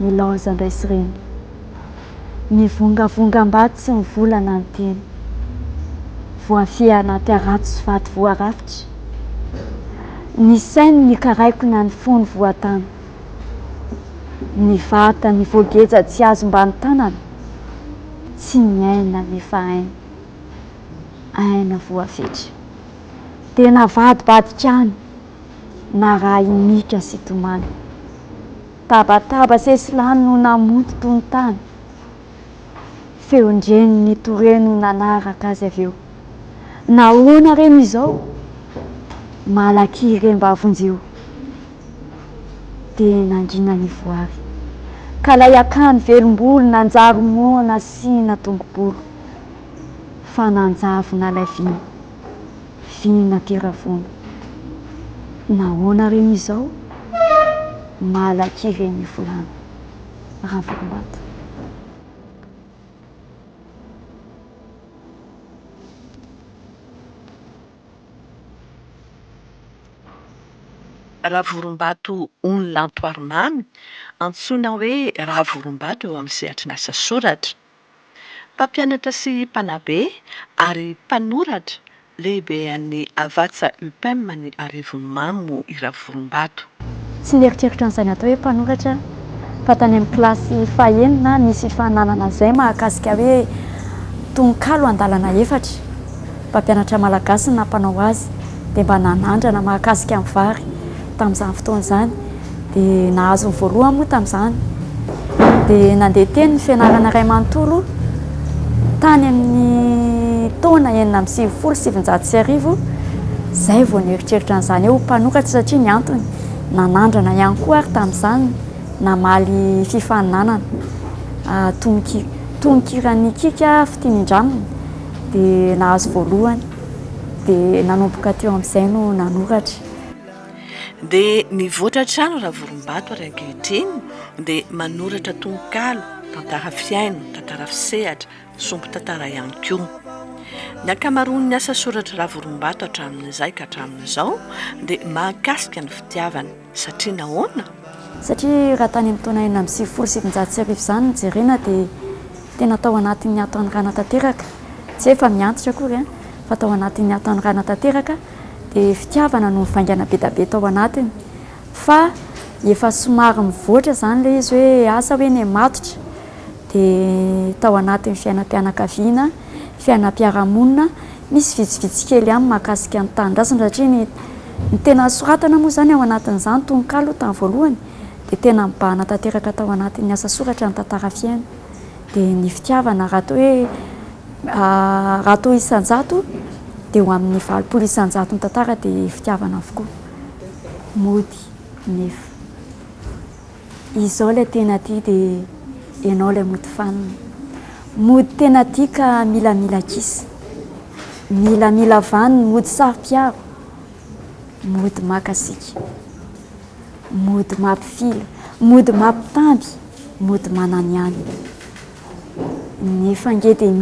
milaza indray sy reny mivongavongambato sy mivolana ny teny voafia anaty arato sy vato voarafitra ny sainy ny karaikona ny fony voatany ny vata ny voageja tsy azo mba ny tanana tsy miaina nefa aina voafetra tena vadibadikany na raha inika sy tomany tabataba sesilany no namonto tony tany feondreny ny toreno nanaraka azy avy eo nahoana reny izao malaky reny mba avonjeo tena angina ny voary ka lay akany velombolo nanjaro moana sy natongobolo fa nanjavona lay vina keravona nahoana reny izao malaky reny volana Ravorombato. Ravorombato ony lantoarimamy antsoina hoe Ravorombato eo amin'ny sehatry ny asa soratra. Mpampianatra sy mpanabe ary mpanoratra lehibe an'ny Avatsa UPM ny Arivomamo i Ravorombato. Tsy nieritreritra an'izany atao hoe mpanoratra fa tany amin'ny kilasy fahaenina nisy fananana izay mahakasika hoe tononkalo andalana efatra mpampianatra malagasy na mpanao azy dia mba nanandrana mahakasika amin'ny vary tamin'izany fotoana izany dia nahazo ny voalohany moa tamin'izany dia nandeha teny ny fianarana iray manontolo tany amin'ny taona 1970 izay vao nieritreritra an'izany eo mpanoratra satria ny antony nanandrana ihany koa ary tamin'izany namaly fifaninanana tononkirany kika fitianindramina dia nahazo voalohany dia nanomboka teo amin'izay no nanoratra. Dia nivoatra trano Ravorombato ary ankehitriny dia manoratra tononkalo, tantara fiaino, tantara fisehatra, sombin-tantara ihany koa. Ny ankamaroan'ny asa soratra Ravorombato hatramin'izay ka hatramin'izao dia mahakasika ny fitiavana satria nahoana? Satria raha tany amin'ny taona 1970 izany jerena dia tena tao anatin'ny ataon'ny rana tanteraka, tsy efa miantitra akory fa tao anatin'ny ataon'ny rana tanteraka dia fitiavana no mivaingana be da be tao anatiny fa efa somary mivoatra izany ilay izy hoe asa hoe ny matotra dia tao anatin'ny fiainam-pianakaviana, fiainam-piarahamonina misy vitsivitsy kely ihany mahakasika ny tanindrazana satria ny tena soratana moa izany ao anatin'izany tononkalo tamin'ny voalohany dia tena mibahana tanteraka tao anatin'ny asa soratra ny tantara fiaina dia ny fitiavana raha toa isan-jato dia ho amin'ny 20 isan-jato ny tantara dia fitiavana avokoa mody nefa izao ilay tena tia dia ianao ilay mody fanina mody tena tia ka milamila kisa milamila vaniny mody saro-piaro mody makasika mody mampifila mody mampitamby mody mananiany nefa nge dia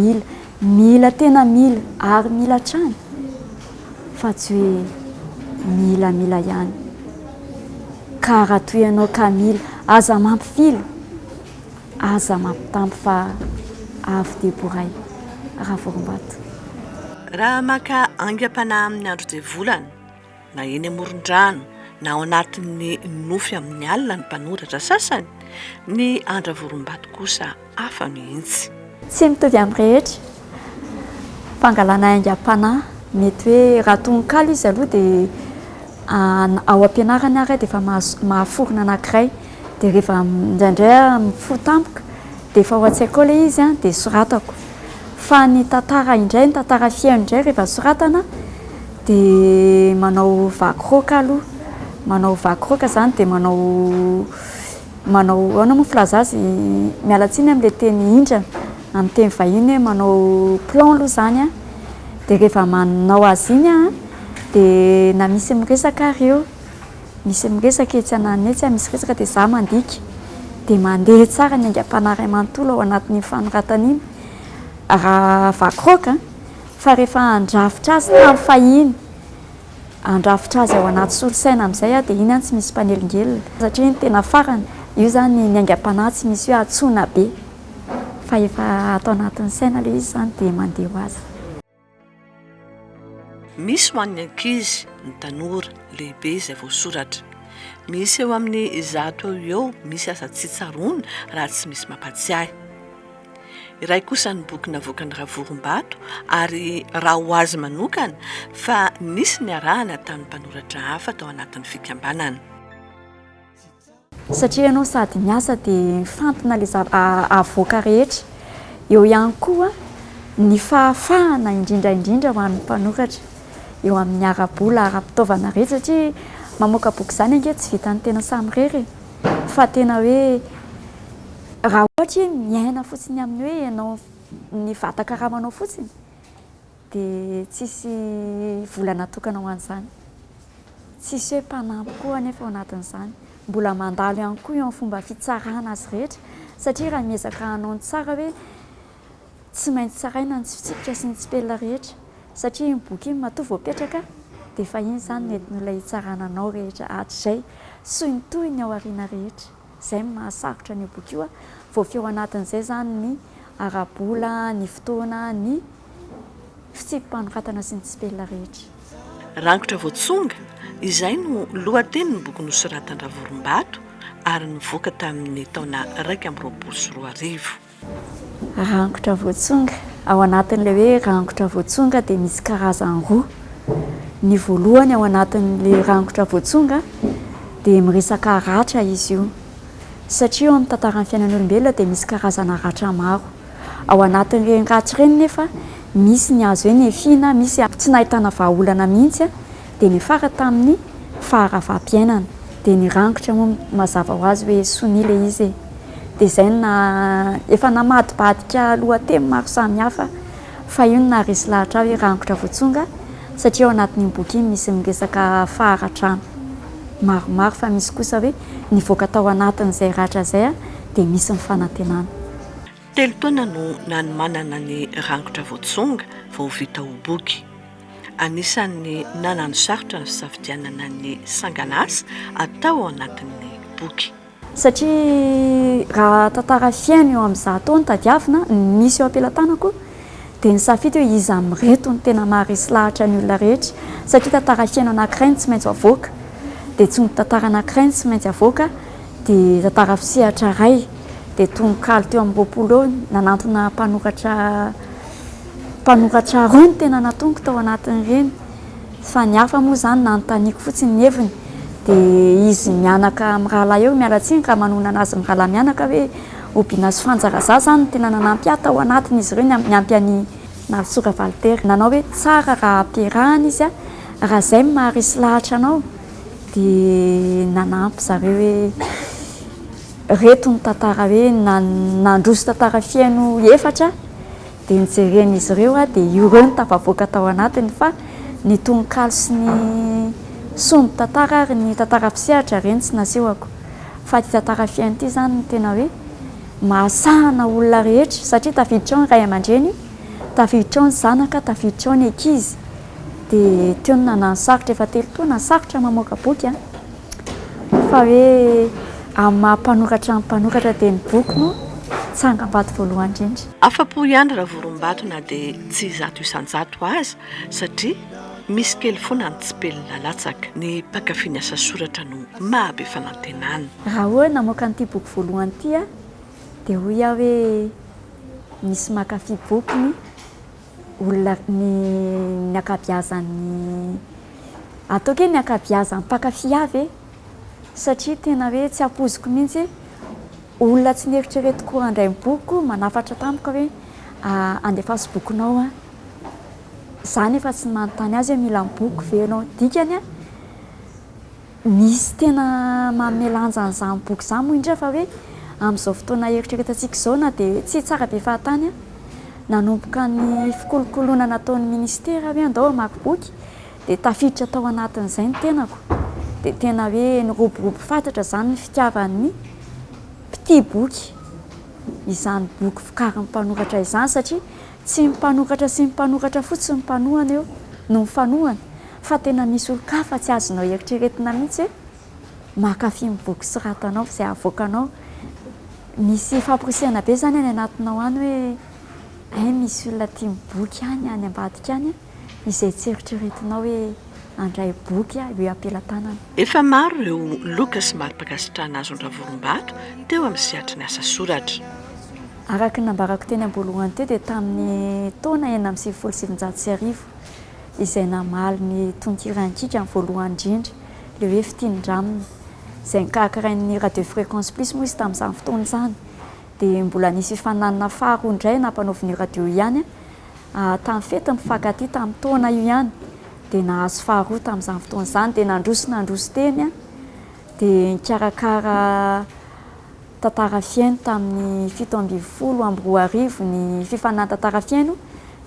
mila tena mila ary mila trany fa tsy hoe mila ihany ka raha toy ianao ka mila aza mampifila aza mampitamby fa avy deboray Ravorombato. Raha maka aingam-panahy amin'ny andro dia volana na eny amoron-drano na ao anatin'ny nofy amin'ny alina ny mpanoratra sasany ny Ravorombato kosa hafa mihitsy. Tsy mitovy amin'ny rehetra fangalana aingam-panahy mety hoe raha tononkalo izy aloha dia ao am-pianarana ary dia efa mahaforona anankiray dia rehefa indraindray mifotampoka dia efa ao an-tsekoly izy dia soratako fa ny tantara indray ny tantara fiaino indray rehefa soratana dia manao vakroka aloha manao vakroka izany dia manao ahoana moa filaza azy mialatsiny amin'ilay teny indrana amin'ny teny vahiny hoe manao plan aloha izany dia rehefa manao azy iny dia na misy miresaka ireo misy miresaka etsy anany etsy misy resaka dia za mandika dia mandeha tsara ny aingam-panahy iray manontolo ao anatin'ny fanoratana iny raha vakroka fa rehefa andrafitra azy tamin'ny fahiny andrafitra azy ao anaty solosaina amin'izay dia iny tsy misy mpanelingelina satria iny tena farany io zany ny aingam-panahy tsy misy hoe atsona be fa efa atao anatin'ny saina le izy zany dia mandeha ho azy. Misy ho an'ny ankizy ny tanora lehibe izay voasoratra, misy eo amin'ny zato eo misy asa tsy tsarona raha tsy misy mampatsiahy. Iray kosa ny boky navoakany Ravorom-Bato ary raha ho azy manokana fa nisy ny arahana tamin'ny mpanoratra hafa tao anatin'ny fikambanana. Satria ianao sady miasa dia mifantona le avoaka rehetra, eo ihany koa ny fahafahana indrindraindrindra ho an'ny mpanoratra eo amin'ny ara-bola ara-pitaovana rehetra, satria mamoaka boky izany ange tsy vitan'ny tena samy rery fa tena hoe raha ohatra miaina fotsiny amin'ny hoe ianao ny vatan-karamanao fotsiny dia tsisy vola natokana ho an'izany, tsisy hoe mpanampy koa nefa ao anatin'izany, mbola mandalo ihany koa eo amin'ny fomba fitsarana azy rehetra, satria raha miezaka hanao ny tsara hoe tsy maintsy tsaraina ny tsipika sy ny tsipelina rehetra, satria iny boky iny matoa voapetraka dia efa iny zany mety nolay hitsarananao rehetra hatrizay sy ny toy ny ao aoriana rehetra. Izay ny mahasarotra ny boky io voafeo anatin'izay zany ny ara-bola, ny fotoana, ny fitsipim-panoratana sy ny tsipelina rehetra. Rangotra voatsonga izay no lohatenin'ny boky nosoratany Ravorom-Bato ary nivoaka tamin'ny taona 2024. Rangotra voatsonga, ao anatin'ilay hoe rangotra voatsonga dia misy karazany roa. Ny voalohany ao anatin'ilay rangotra voatsonga dia miresaka ratra izy io, satria eo amin'ny tantaran'ny fiainan'ny olombelona dia misy karazana ratra maro. Ao anatin'ireny ratra ireny nefa misy ny azo hoe ny efina, misy tsy nahitana vahaolana mihitsy dia nifara tamin'ny faharavam-piainana, dia ny rangotra moa mazava ho azy hoe sonia ilay izy dia izay na efa namadibadika lohateny maro samihafa fa io no naharesy lahatra hoe rangotra voatsonga, satria ao anatin'ny boky iny misy miresaka faharatrana maromaro, fa misy kosa hoe nivoaka tao anatin'izay ratra izay dia misy ny fanantenana. Telo taona no nanomanana ny rangotra voatsonga vao vita ho boky. Anisan'ny nanano sarotra ny fisafidianana ny sangan'asa atao ao anatin'ny boky. Satria raha tantara fiaina eo amin'izao taona tadiavina misy eo am-pelantanako dia nisafidy hoe iza mireto ny tena maharesy lahatra ny olona rehetra, satria tantara fiaina anankiray ny tsy maintsy avoaka dia tsy ny tantara anankiray ny tsy maintsy avoaka dia tantara fisehatra iray dia tononkalo teo amin'ny 20 nanantona mpanoratra roa ny tena natoniko tao anatin'ireny, fa ny hafa moa zany nanontaniako fotsiny ny heviny dia izy mianaka amin'ny rahalahy eo mialatsiny ka manonana azy amin'ny rahalahy mianaka hoe Obiana sy Fanjaraza zany tena nanampy ahy tao anatiny izy ireo niampy an'i Navitsoka Valtery, nanao hoe tsara raha ampiarahana izy raha izay maharesy lahatra anao dia nanampy zareo hoe reto ny tantara hoe nandroso tantara fiaino efatra dia nijeren'izy ireo dia io ireo ny tafavoaka tao anatiny, fa ny tononkalo sy ny somby tantara ary ny tantara fisehatra ireny tsy nasehoko, fa ty tantara fiaino ity zany ny tena hoe mahasahana olona rehetra, satria tafiditra ao ny ray aman-dreny, tafiditra ao ny zanaka, tafiditra ao ny ankizy dia teo ny nanano sarotra efa 3 taona sarotra mamoaka boky fa hoe amin'ny mampanoratra ny mpanoratra dia ny boky no tsangam-bato voalohany indrindra. Afa-po ihany Ravorom-Bato na dia tsy zato isan-jato azy satria misy kely foana ny tsipelina latsaka, ny mpakafiny asa soratra no mahabe fanantenana. Raha hoe namoaka n'ity boky voalohany ity dia hoy aho hoe misy makafy boky ny olona ny akabiazan'ny ataoko hoe ny akabiazan'ny mpakafy avy satria tena hoe tsy ampoziko mihitsy olona tsy nieritreretiko handray boky manafatra tampoka hoe andefasy bokinao zany efa tsy manontany azy hoe mila boky venao dikany misy tena mamelanja an'izany boky izany moa indrindra fa hoe amin'izao fotoana eritreretantsika izao na dia tsy tsara be fahatany nanomboka ny fikolokoloana nataon'ny ministera hoe andao hamaky boky dia tafiditra tao anatin'izay ny tenako dia tena hoe niroborobo fantatra izany ny fitiavan'ny mpity boky izany boky vokarin'ny mpanoratra izany, satria tsy mpanoratra fotsiny mpanohana eo no mifanohana fa tena misy olon-kafa tsy azonao eritreretina mihitsy hoe makafy miboky sy ratanao zay avoakanao misy famporisiana be zany any anatinao any hoe misy olona tia miboky any ambadika any izay tseritreretinao hoe andray boky eo ampelantanana. Efa maro ireo loka sy mari-pakasitrahana azo Ravorimbato teo amin'ny sehatry ny asa soratra. Araka ny nambarako teny am-boalohany teo dia tamin'ny taona 1979 izay namaly ny tonkirantsika ny voalohany indrindra le hoe fitindramina izay nikarakarai'ny radio fréquence plus moa izy tamin'izany fotoana izany dia mbola nisy fifananana faharoa indray nampanaoviny radio ihany tamin'ny fety mifankaty tamin'ny taona io ihany dia nahazo faharoa tamin'izany fotoana izany dia nandroso teny dia nikarakara tantara fiaino tamin'ny 7 ny fifanana tantara fiaino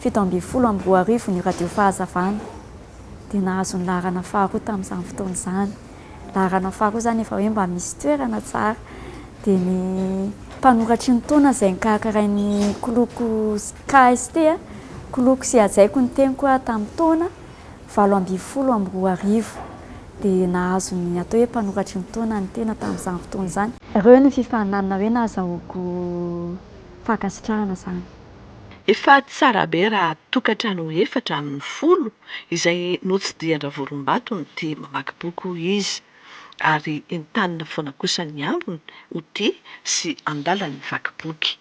7 ny radio fahazavana dia nahazo ny laharana faharoa tamin'izany fotoana izany. Laharana faharoa zany efa hoe mba misy toerana tsara dia ny mpanoratry ny taona izay nikarakarain'ny koloko KST koloko sy hajaiko ny teny koa tamin'ny taona 8 dia nahazo ny atao hoe mpanoratry ny taona ny tena tamin'izany fotoana izany. Ireo ny fifananana hoe nahazoako fankasitrahana zany. Efa tsara be raha tokantrano 4 izay notsidihan'ny Ravorimbato no tia mamaky boky izy ary entanina foana kosa ny ambiny ho tia sy andala ny vaky boky.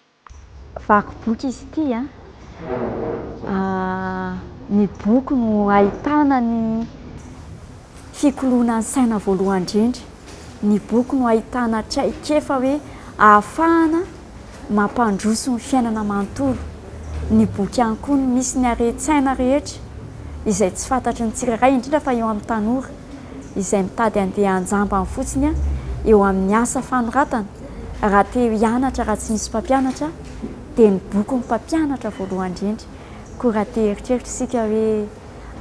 Vaky boky izy ity ny boky no ahitana ny fikoloana ny saina voalohany indrindra. Ny boky no ahitana traikefa hoe ahafahana mampandroso ny fiainana manontolo. Ny boky ihany koa misy ny haren-tsaina rehetra izay tsy fantatry ny tsirairay indrindra fa eo amin'ny tanora izay mitady andeha anjamba fotsiny eo amin'ny asa fanoratana. Raha te hianatra raha tsy misy mpampianatra dia ny boky ny mpampianatra voalohany indrindra. Koa raha te eritreritra isika hoe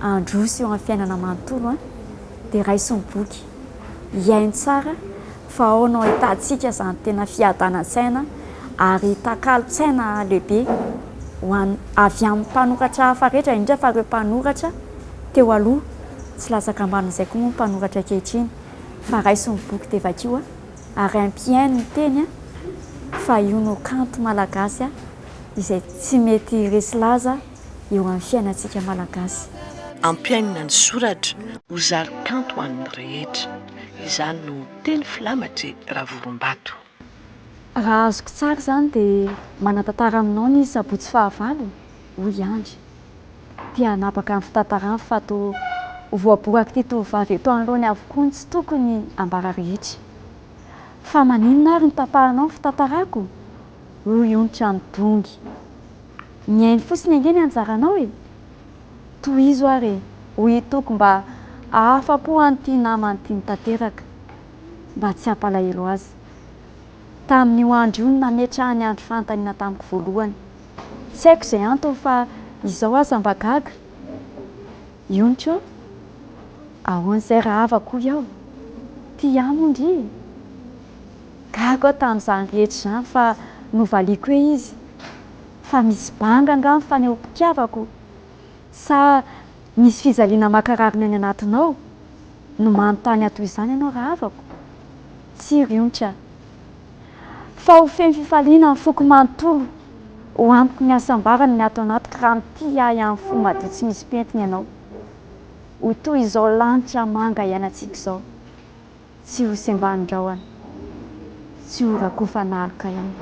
androso eo amin'ny fiainana manontolo dia raiso ny boky hiaino tsara fa ao no ahitantsika izany tena fiadanan-tsaina ary takalo-tsaina lehibe avy amin'ny mpanoratra hafa rehetra indrindra fa ireo mpanoratra teo aloha tsy lasaka ambanin'izay koa moa mpanoratra ankehitriny fa raiso ny boky dia vakio ary ampiaino ny teny fa io no kanto malagasy izay tsy mety resy laza eo amin'ny fiainantsika malagasy. Ampiainina ny soratra ho zary kanto ho an'ny rehetra. Izany no teny filamatry Ravorimbato. Raha azoko tsara zany dia manatantara aminao ny sabotsy fahavalo hoy andry dia hanapaka amin'ny fitantarana fa to voaboraka ty tovovavy eto anoloany avokoa ny tsy tokony ambara rehetra fa maninona ary ny tapahanao ny fitantarako hoy onitra ny dongy. Miaino fotsiny angeny anjaranao toy izo ary hoy itoko mba ahafa-po an'ity namany ity mitateraka mba tsy hampalahelo azy. Tamin'io andro io nametrahany andro fanontaniana tamiko voalohany. Tsy haiko izay antony fa izao aza mba gaga. Ionitra ahoan'izay raha avako iaho tia amondry gaga tamin'izany rehetra izany fa novaliako hoe izy fa misy banga angamba fa ny mpitiavako sa misy fizaliana mankarary ny anatinao no manontany atoy izany ianao raha avako. Tsiry onitra fa ho feno fifaliana ny foko manontolo ho amiko ny hasambarany ny ato anatiko raha mity ahy amin'ny fo madio tsy misy pentina ianao ho toy izao lanitra manga iainantsika izao tsy ho sembanin-drahona tsy ho rakofana naloka ihany.